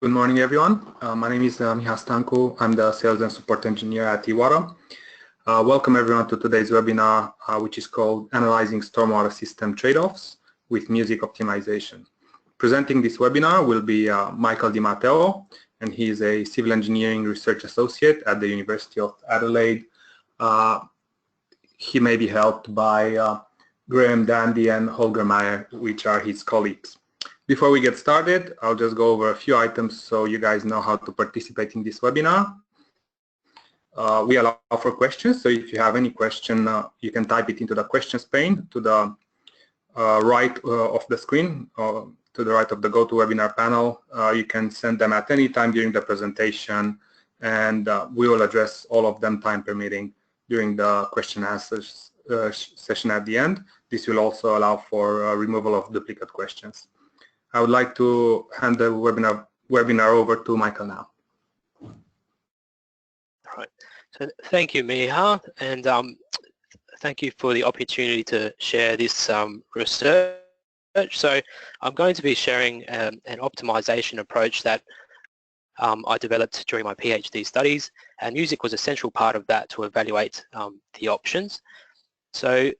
Good morning, everyone. My name is Miha Stancu. I'm the Sales and Support Engineer at Twoobjective. Welcome everyone to today's webinar, which is called Analyzing Stormwater System Trade-offs with Music Optimization. Presenting this webinar will be Michael Di Matteo, and he is a Civil Engineering Research Associate at the University of Adelaide. He may be helped by Graham Dandy and Holger Meyer, which are his colleagues. Before we get started, I'll just go over a few items so you guys know how to participate in this webinar. We allow for questions, so if you have any question, you can type it into the questions pane to the right of the screen, or to the right of the GoToWebinar panel. You can send them at any time during the presentation, and we will address all of them, time permitting, during the question and answers session at the end. This will also allow for removal of duplicate questions. I would like to hand the webinar over to Michael now. All right. So thank you, Miha, and thank you for the opportunity to share this research. So I'm going to be sharing an optimization approach that I developed during my PhD studies, and music was a central part of that to evaluate the options. So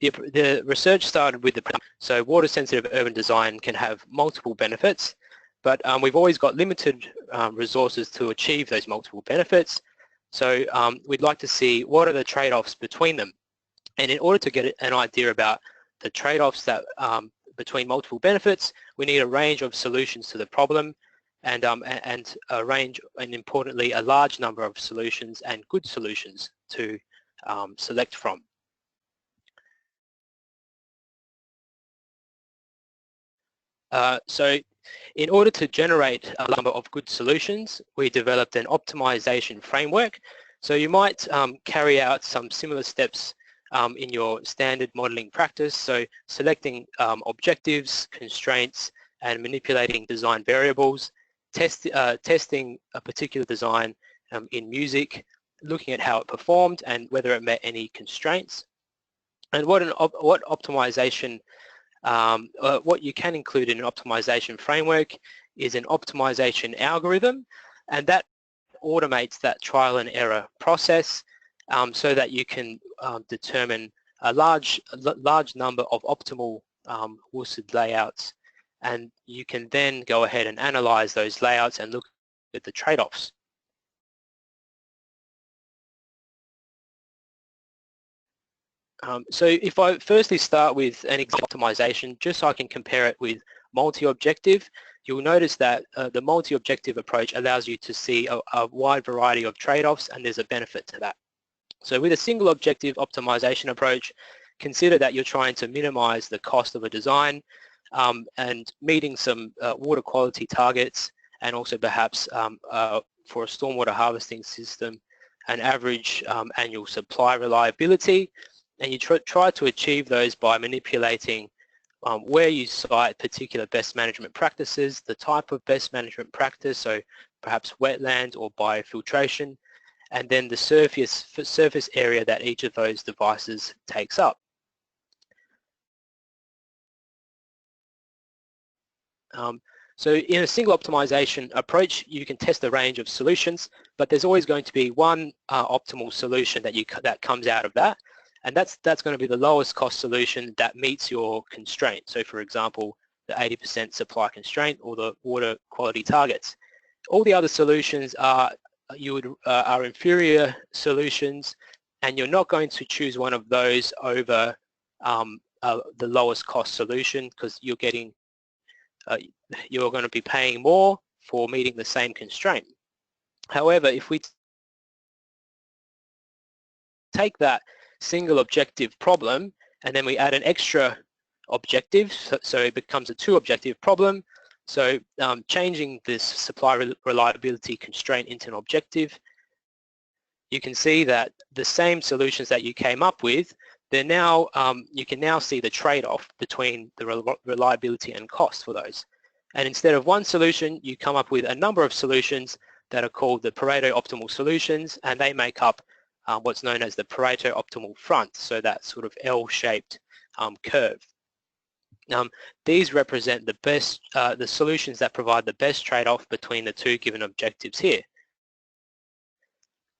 the research started with so water-sensitive urban design can have multiple benefits, but we've always got limited resources to achieve those multiple benefits. So we'd like to see what are the trade-offs between them. And in order to get an idea about the trade-offs that between multiple benefits, we need a range of solutions to the problem, and a range, and importantly, a large number of solutions and good solutions to select from. So in order to generate a number of good solutions, we developed an optimization framework. So you might carry out some similar steps in your standard modeling practice. So selecting objectives, constraints, and manipulating design variables, testing a particular design in music, looking at how it performed and whether it met any constraints. And what optimization what you can include in an optimization framework is an optimization algorithm, and that automates that trial and error process so that you can determine a large number of optimal worsted layouts, and you can then go ahead and analyze those layouts and look at the trade-offs. So if I firstly start with an optimization, just so I can compare it with multi-objective, you'll notice that the multi-objective approach allows you to see a wide variety of trade-offs, and there's a benefit to that. So with a single objective optimization approach, consider that you're trying to minimize the cost of a design and meeting some water quality targets, and also perhaps for a stormwater harvesting system, an average annual supply reliability. And you try to achieve those by manipulating where you cite particular best management practices, the type of best management practice, so perhaps wetland or biofiltration, and then the surface area that each of those devices takes up. So in a single optimization approach, you can test a range of solutions, but there's always going to be one optimal solution that comes out of that. And that's going to be the lowest cost solution that meets your constraint. So for example, the 80% supply constraint or the water quality targets. All the other solutions are inferior solutions, and you're not going to choose one of those over the lowest cost solution, because you're going to be paying more for meeting the same constraint. However, if we take that single objective problem and then we add an extra objective, so it becomes a two objective problem. So changing this supply reliability constraint into an objective, you can see that the same solutions that you came up with, they're now you can now see the trade-off between the reliability and cost for those. And instead of one solution, you come up with a number of solutions that are called the Pareto optimal solutions, and they make up what's known as the Pareto optimal front, so that sort of L-shaped curve. These represent the best, the solutions that provide the best trade-off between the two given objectives here.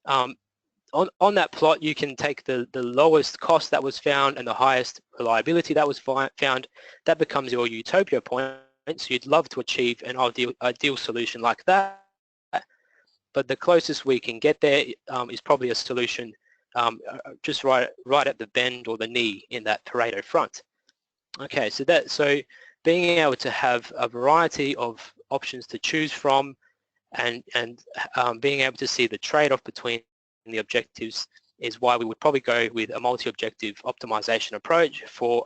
On that plot, you can take the lowest cost that was found and the highest reliability that was found. That becomes your utopia point. So you'd love to achieve an ideal solution like that, but the closest we can get there is probably a solution just right at the bend or the knee in that Pareto front. Okay, so being able to have a variety of options to choose from and being able to see the trade-off between the objectives is why we would probably go with a multi-objective optimization approach for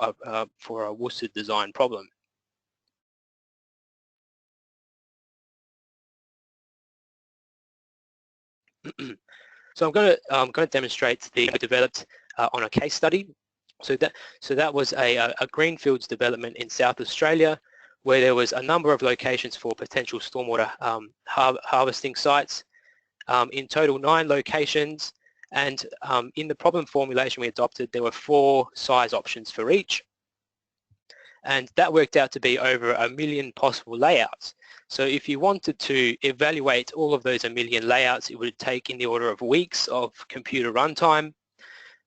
a worsted design problem. So I'm going to demonstrate the developed on a case study. So that was a greenfields development in South Australia, where there was a number of locations for potential stormwater harvesting sites. In total 9 locations, and in the problem formulation we adopted, there were 4 size options for each, and that worked out to be over 1 million possible layouts. So if you wanted to evaluate all of those 1 million layouts, it would take in the order of weeks of computer runtime.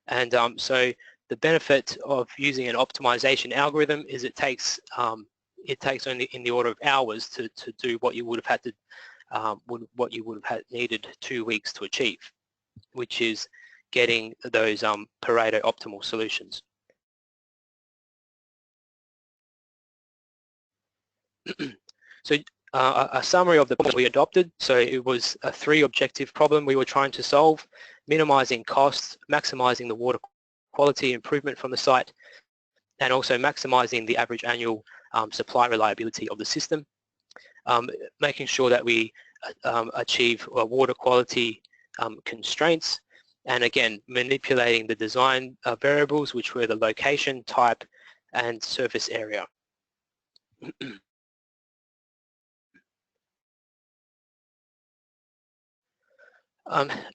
And so the benefit of using an optimization algorithm is it takes only in the order of hours to do what you would have had to needed 2 weeks to achieve, which is getting those Pareto optimal solutions. So a summary of the problem we adopted. So it was a 3-objective problem we were trying to solve: minimizing costs, maximizing the water quality improvement from the site, and also maximizing the average annual supply reliability of the system. Making sure that we achieve water quality constraints, and again manipulating the design variables, which were the location, type, and surface area.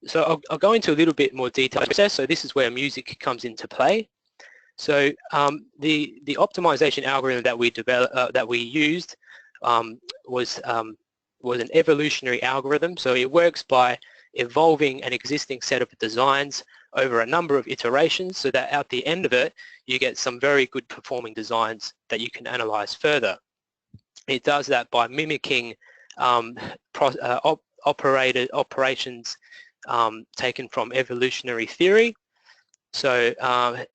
So I'll go into a little bit more detail. So this is where music comes into play. So the optimization algorithm that we developed, that we used, was an evolutionary algorithm. So it works by evolving an existing set of designs over a number of iterations, so that at the end of it you get some very good performing designs that you can analyze further. It does that by mimicking operations taken from evolutionary theory. So that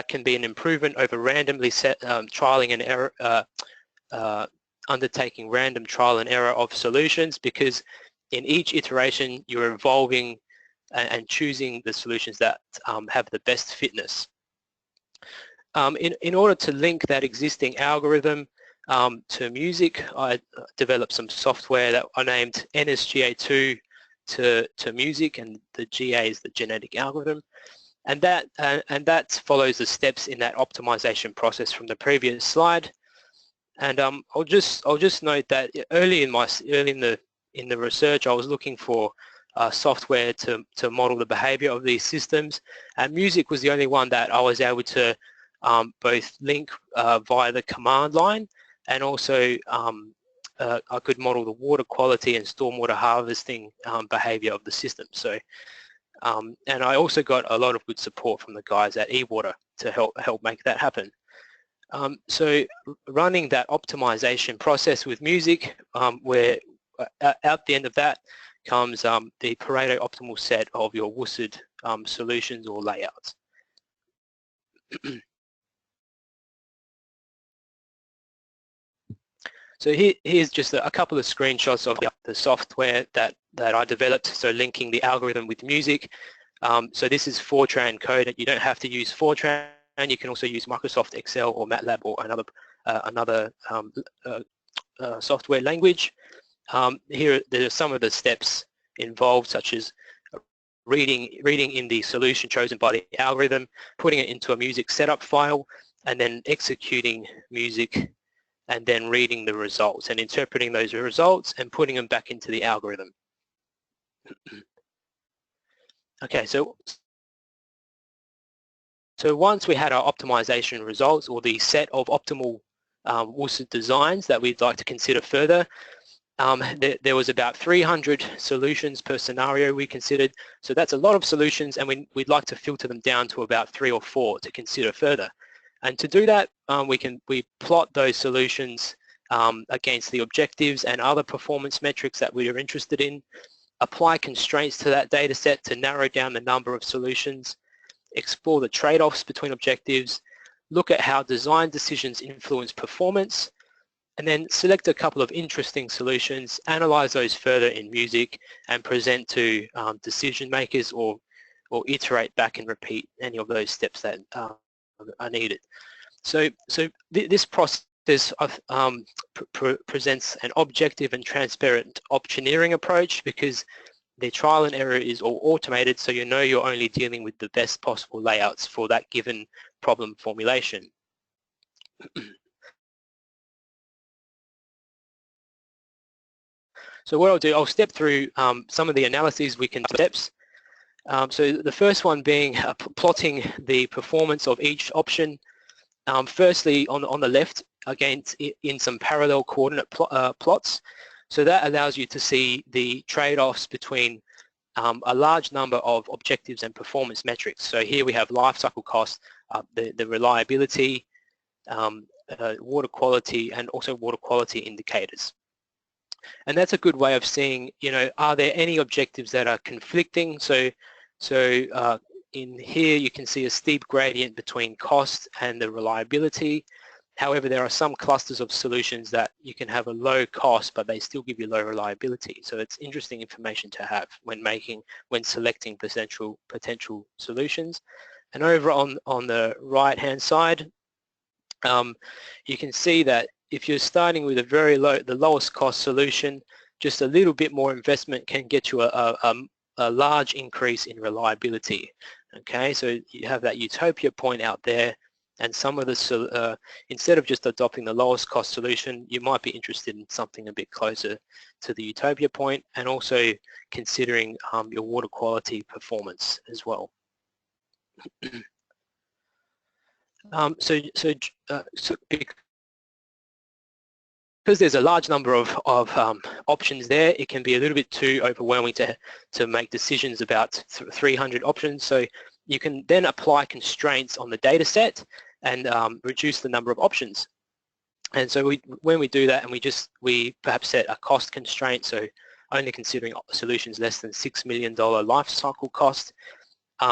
can be an improvement over randomly trialing and error, undertaking random trial and error of solutions, because in each iteration you're evolving and choosing the solutions that have the best fitness. In order to link that existing algorithm to music, I developed some software that I named NSGA2 to music, and the GA is the genetic algorithm, and that follows the steps in that optimization process from the previous slide. And I'll just note that early in the research, I was looking for software to model the behavior of these systems, and music was the only one that I was able to both link via the command line, and also I could model the water quality and stormwater harvesting behavior of the system. So and I also got a lot of good support from the guys at eWater to help make that happen. So running that optimization process with music, where at the end of that comes the Pareto optimal set of your worsted solutions or layouts. So here's just a couple of screenshots of the software that I developed, so linking the algorithm with music. So this is Fortran code. You don't have to use Fortran. You can also use Microsoft Excel or MATLAB or another software language. Here there are some of the steps involved, such as reading in the solution chosen by the algorithm, putting it into a music setup file, and then executing music, and then reading the results and interpreting those results and putting them back into the algorithm. Okay, so So once we had our optimization results, or the set of optimal WUSA designs that we'd like to consider further, there was about 300 solutions per scenario we considered. So that's a lot of solutions, and we'd like to filter them down to about 3 or 4 to consider further. And to do that, we plot those solutions against the objectives and other performance metrics that we are interested in, apply constraints to that data set to narrow down the number of solutions, explore the trade-offs between objectives, look at how design decisions influence performance, and then select a couple of interesting solutions, analyze those further in music, and present to decision makers, or iterate back and repeat any of those steps that are needed. So this process presents an objective and transparent optioneering approach, because the trial and error is all automated, so you know you're only dealing with the best possible layouts for that given problem formulation. So what I'll do, I'll step through some of the analyses we can do steps. So the first one being plotting the performance of each option. Firstly, on the left, again, in some parallel coordinate plots. So that allows you to see the trade-offs between a large number of objectives and performance metrics. So here we have life cycle cost, the reliability, water quality, and also water quality indicators. And that's a good way of seeing, are there any objectives that are conflicting? So in here you can see a steep gradient between cost and the reliability. However, there are some clusters of solutions that you can have a low cost, but they still give you low reliability. So it's interesting information to have when selecting potential solutions. And over on the right-hand side, you can see that if you're starting with the lowest cost solution, just a little bit more investment can get you a large increase in reliability. Okay, so you have that utopia point out there, and some of the instead of just adopting the lowest cost solution, you might be interested in something a bit closer to the utopia point, and also considering your water quality performance as well. Because there's a large number of options there, it can be a little bit too overwhelming to make decisions about 300 options. So you can then apply constraints on the data set and reduce the number of options. And so when we do that, and we perhaps set a cost constraint, so only considering solutions less than $6 million life cycle cost,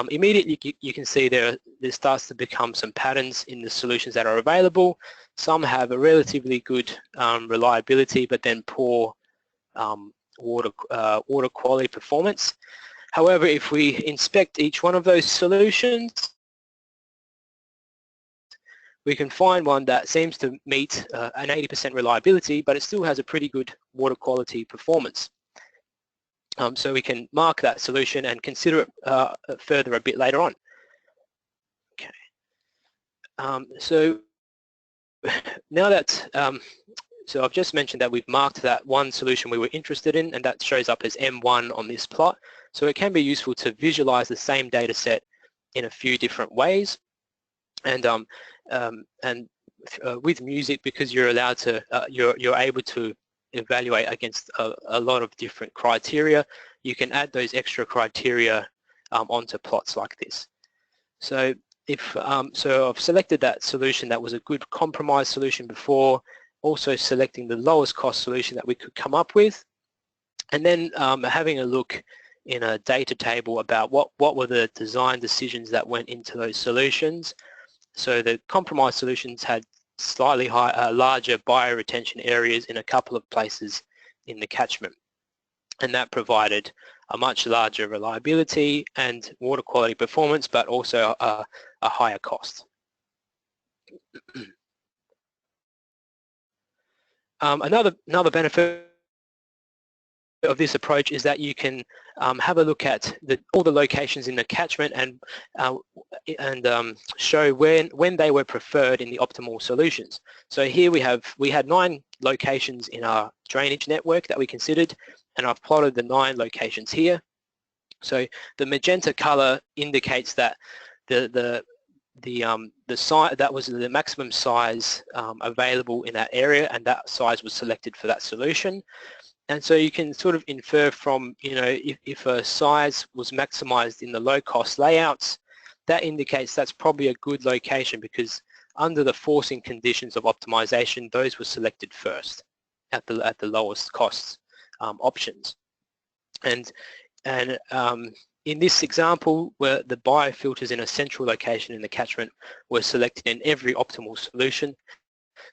immediately you can see there starts to become some patterns in the solutions that are available. Some have a relatively good reliability, but then poor water quality performance. However, if we inspect each one of those solutions, we can find one that seems to meet an 80% reliability, but it still has a pretty good water quality performance. So we can mark that solution and consider it further a bit later on. Okay. So now that, so I've just mentioned that we've marked that one solution we were interested in, and that shows up as M1 on this plot. So it can be useful to visualize the same data set in a few different ways. And with music, because you're allowed to, you're able to evaluate against a lot of different criteria, you can add those extra criteria onto plots like this. So so I've selected that solution that was a good compromise solution before, also selecting the lowest cost solution that we could come up with, and then having a look in a data table about what were the design decisions that went into those solutions. So the compromise solutions had slightly larger bioretention areas in a couple of places in the catchment, and that provided a much larger reliability and water quality performance, but also a higher cost. Another benefit of this approach is that you can have a look at all the locations in the catchment and show when they were preferred in the optimal solutions. So here we had 9 locations in our drainage network that we considered, and I've plotted the 9 locations here. So the magenta color indicates that the the size that was the maximum size available in that area, and that size was selected for that solution. And so you can sort of infer from, you know, if a size was maximized in the low-cost layouts, that indicates that's probably a good location, because under the forcing conditions of optimization, those were selected first at the lowest cost options. And in this example, where the biofilters in a central location in the catchment were selected in every optimal solution,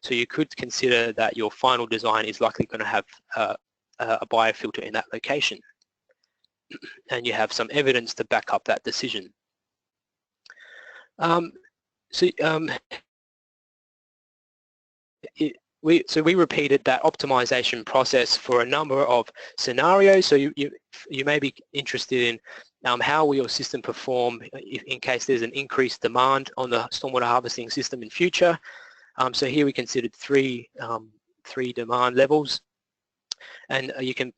so you could consider that your final design is likely going to have a biofilter in that location, and you have some evidence to back up that decision. So we repeated that optimization process for a number of scenarios. So you may be interested in how will your system perform in case there's an increased demand on the stormwater harvesting system in future. So here we considered three demand levels, and you can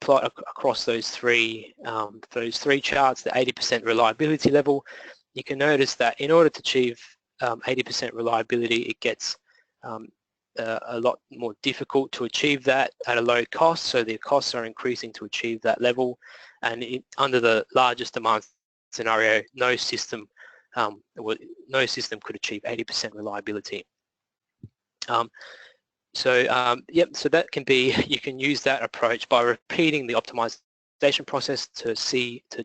plot across those three charts the 80% reliability level. You can notice that in order to achieve 80% reliability, it gets a lot more difficult to achieve that at a low cost, so the costs are increasing to achieve that level. And under the largest demand scenario, no system could achieve 80% reliability. So that can be, you can use that approach by repeating the optimization process to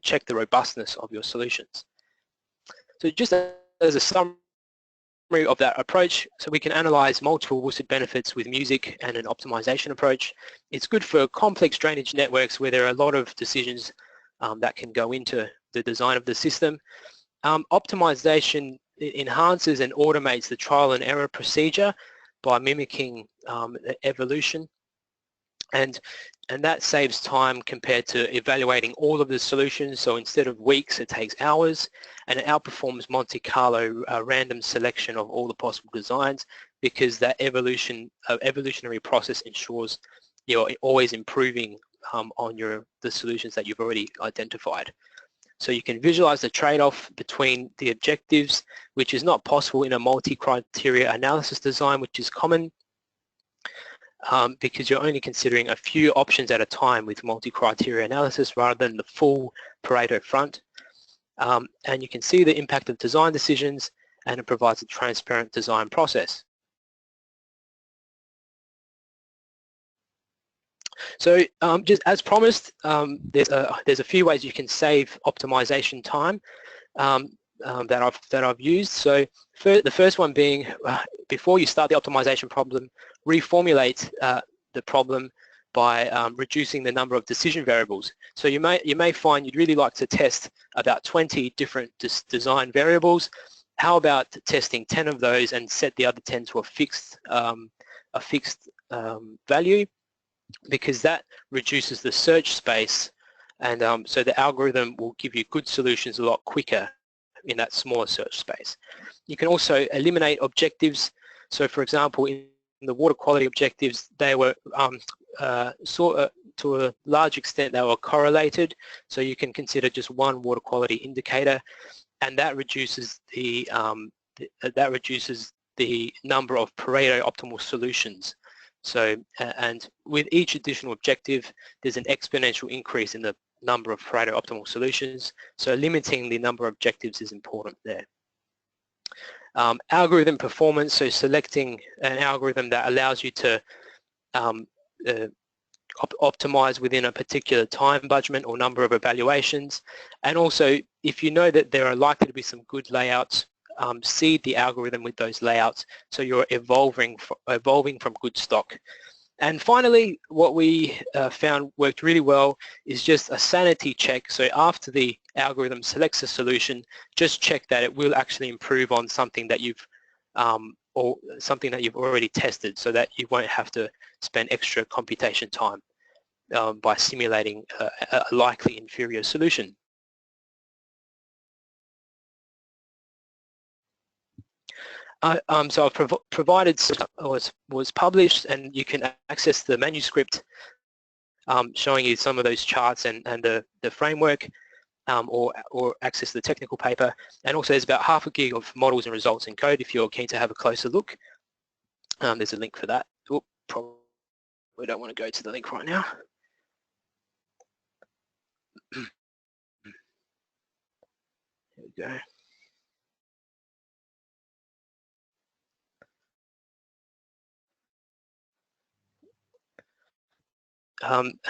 check the robustness of your solutions. So just as a summary of that approach, so we can analyze multiple Worsted benefits with music and an optimization approach. It's good for complex drainage networks where there are a lot of decisions that can go into the design of the system. Optimization enhances and automates the trial and error procedure by mimicking evolution, and that saves time compared to evaluating all of the solutions. So instead of weeks, it takes hours, and it outperforms Monte Carlo random selection of all the possible designs, because that evolutionary process ensures you're always improving on the solutions that you've already identified. So you can visualize the trade-off between the objectives, which is not possible in a multi-criteria analysis design, which is common because you're only considering a few options at a time with multi-criteria analysis rather than the full Pareto front. And you can see the impact of design decisions, and it provides a transparent design process. So just as promised, there's a few ways you can save optimization time that I've used. So the first one being, before you start the optimization problem, reformulate the problem by reducing the number of decision variables. So you may find you'd really like to test about 20 different design variables. How about testing 10 of those and set the other 10 to a fixed value, because that reduces the search space, and so the algorithm will give you good solutions a lot quicker in that smaller search space. You can also eliminate objectives. So for example, in the water quality objectives, they were to a large extent they were correlated, so you can consider just one water quality indicator, and that reduces the number of Pareto optimal solutions. So and with each additional objective, there's an exponential increase in the number of Pareto optimal solutions, so limiting the number of objectives is important there. Algorithm performance, so selecting an algorithm that allows you to optimize within a particular time budget or number of evaluations, and also if you know that there are likely to be some good layouts, seed the algorithm with those layouts so you're evolving from good stock. And finally, what we found worked really well is just a sanity check. So after the algorithm selects a solution, just check that it will actually improve on something that you've already tested, so that you won't have to spend extra computation time by simulating a likely inferior solution. So I've provided, was published, and you can access the manuscript showing you some of those charts and the framework. or access the technical paper. And also there's about half a gig of models and results in code if you're keen to have a closer look. There's a link for that. Oop, probably we don't want to go to the link right now. Here we go.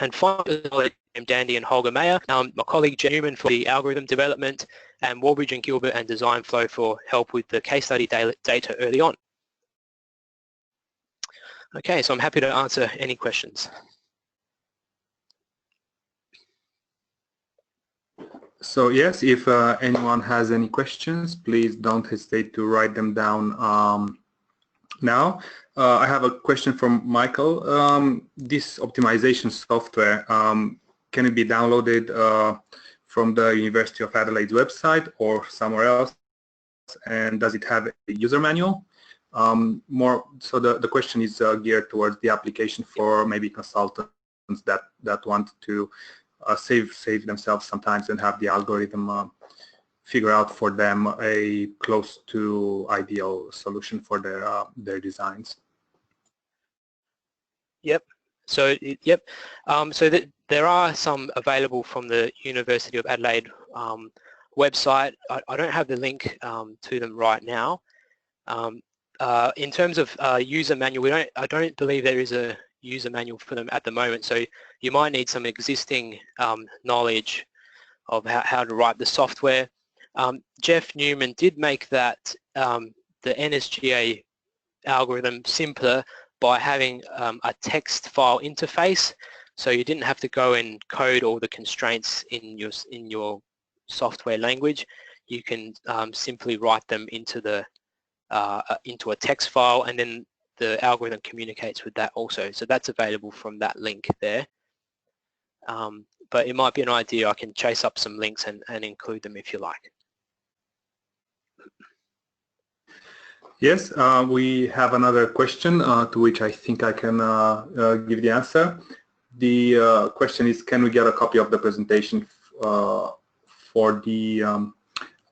And finally, Dandy and Holger Mayer, my colleague Jen Newman for the algorithm development, and Warbridge and Gilbert and Design Flow for help with the case study data early on. Okay, so I'm happy to answer any questions. So yes, if anyone has any questions, please don't hesitate to write them down now. I have a question from Michael. This optimization software, can it be downloaded from the University of Adelaide's website or somewhere else? And does it have a user manual? So the question is geared towards the application for maybe consultants that want to save themselves sometimes and have the algorithm figure out for them a close to ideal solution for their designs. Yep. So yep. So there are some available from the University of Adelaide website. I don't have the link to them right now. In terms of user manual, I don't believe there is a user manual for them at the moment. So you might need some existing knowledge of how to write the software. Jeff Newman did make that the NSGA algorithm simpler by having a text file interface, so you didn't have to go and code all the constraints in your software language. You can simply write them into a text file, and then the algorithm communicates with that also. So that's available from that link there. But it might be an idea. I can chase up some links and include them if you like. Yes, we have another question to which I think I can give the answer. The question is, can we get a copy of the presentation for the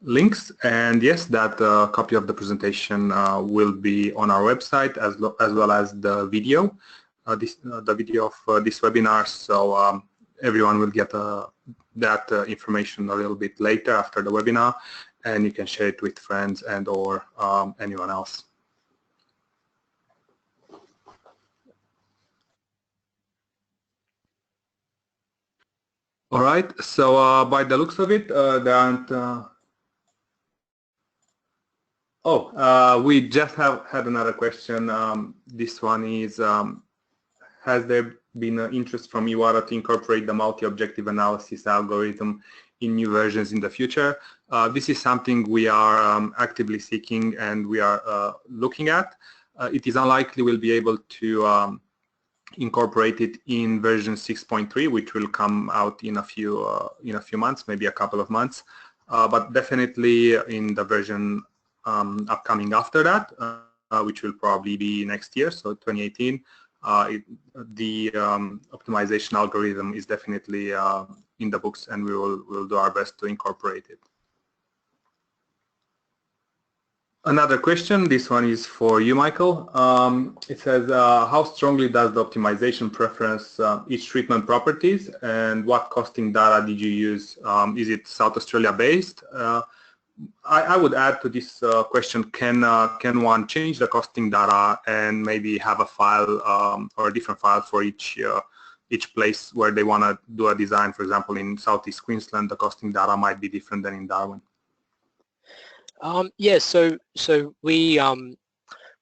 links? And yes, that copy of the presentation will be on our website as well as the video, the video of this webinar. So everyone will get that information a little bit later after the webinar, and you can share it with friends and or anyone else. All right, so by the looks of it, there aren't... we just had another question. This one is, has there been an interest from Iwata to incorporate the multi-objective analysis algorithm in new versions in the future? This is something we are actively seeking and we are looking at. It is unlikely we'll be able to incorporate it in version 6.3, which will come out in a few months, maybe a couple of months, but definitely in the version upcoming after that, which will probably be next year, so 2018. The optimization algorithm is definitely in the books, and we'll do our best to incorporate it. Another question, this one is for you, Michael. It says, how strongly does the optimization preference each treatment properties, and what costing data did you use? Is it South Australia based? I would add to this question, can one change the costing data and maybe have a file or a different file for each place where they want to do a design? For example, in Southeast Queensland, the costing data might be different than in Darwin. Yes, so we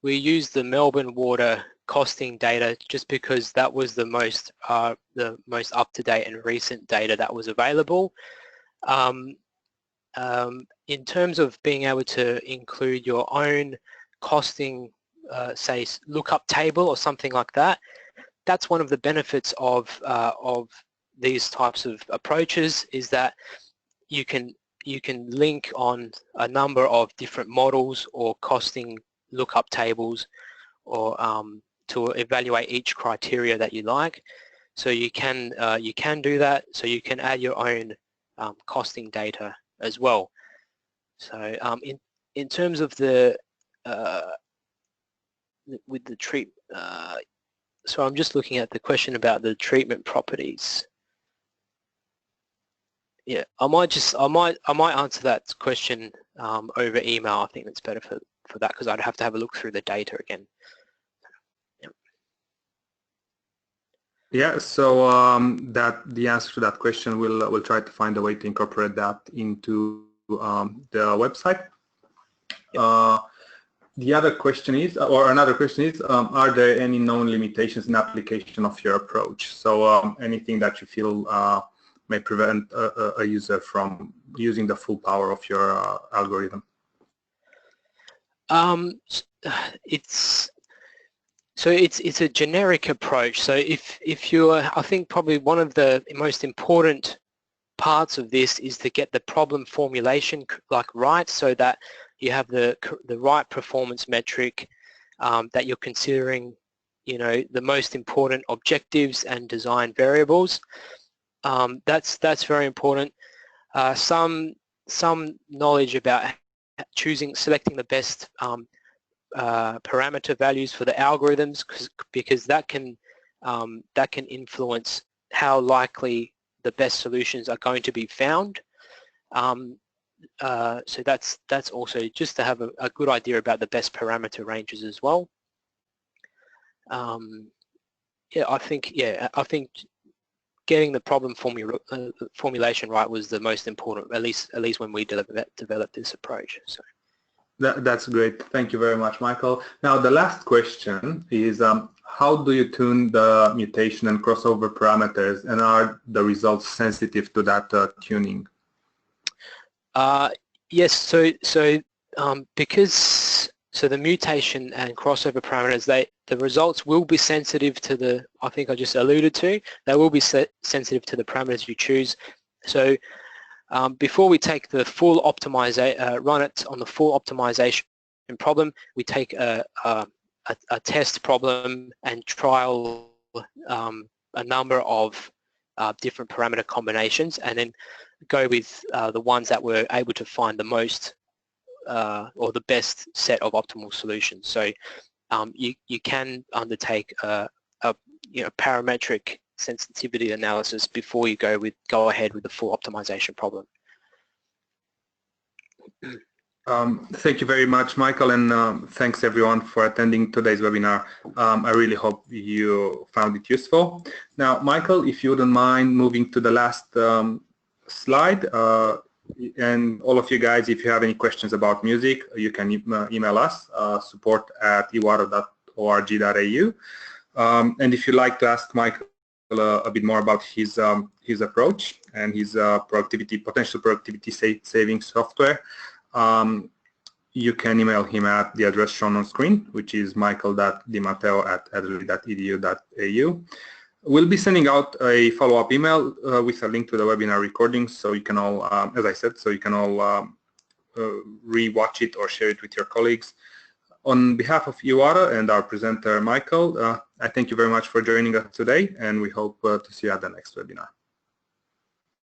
use the Melbourne water costing data just because that was the most up-to-date and recent data that was available. In terms of being able to include your own costing, say lookup table or something like that, that's one of the benefits of these types of approaches, is that you can link on a number of different models or costing lookup tables, or to evaluate each criteria that you like. So you can do that. So you can add your own costing data as well. So in terms of the with the treat, so I'm just looking at the question about the treatment properties. Yeah, I might answer that question over email. I think that's better for that, because I'd have to have a look through the data again. Yeah, so that the answer to that question, we'll try to find a way to incorporate that into the website. The other question is, or another question is, are there any known limitations in application of your approach? So anything that you feel may prevent a user from using the full power of your algorithm? It's a generic approach. So if you're, I think probably one of the most important parts of this is to get the problem formulation right, so that you have the right performance metric, that you're considering, the most important objectives and design variables. That's very important. Some knowledge about selecting the best parameter values for the algorithms, because that can influence how likely the best solutions are going to be found. So that's also just to have a good idea about the best parameter ranges as well. I think getting the problem formulation right was the most important, at least when we developed this approach. So. That's great. Thank you very much, Michael. Now, the last question is, how do you tune the mutation and crossover parameters, and are the results sensitive to that tuning? Yes. Because the mutation and crossover parameters, the results will be sensitive to the, I think I just alluded to, they will be sensitive to the parameters you choose. So before we take the full run it on the full optimization problem, we take a test problem and trial a number of different parameter combinations, and then go with the ones that were able to find the most or the best set of optimal solutions. So you can undertake a parametric sensitivity analysis before you go ahead with the full optimization problem. Thank you very much, Michael, and thanks everyone for attending today's webinar. I really hope you found it useful. Now, Michael, if you wouldn't mind moving to the last slide, and all of you guys, if you have any questions about music, you can email us, support@iwata.org.au. And if you'd like to ask Michael a bit more about his approach and his potential productivity saving software, you can email him at the address shown on screen, which is michael.dimatteo@adderley.edu.au. We'll be sending out a follow-up email with a link to the webinar recording, so you can all, as I said, so you can all re-watch it or share it with your colleagues. On behalf of Iwata and our presenter, Michael, I thank you very much for joining us today, and we hope to see you at the next webinar.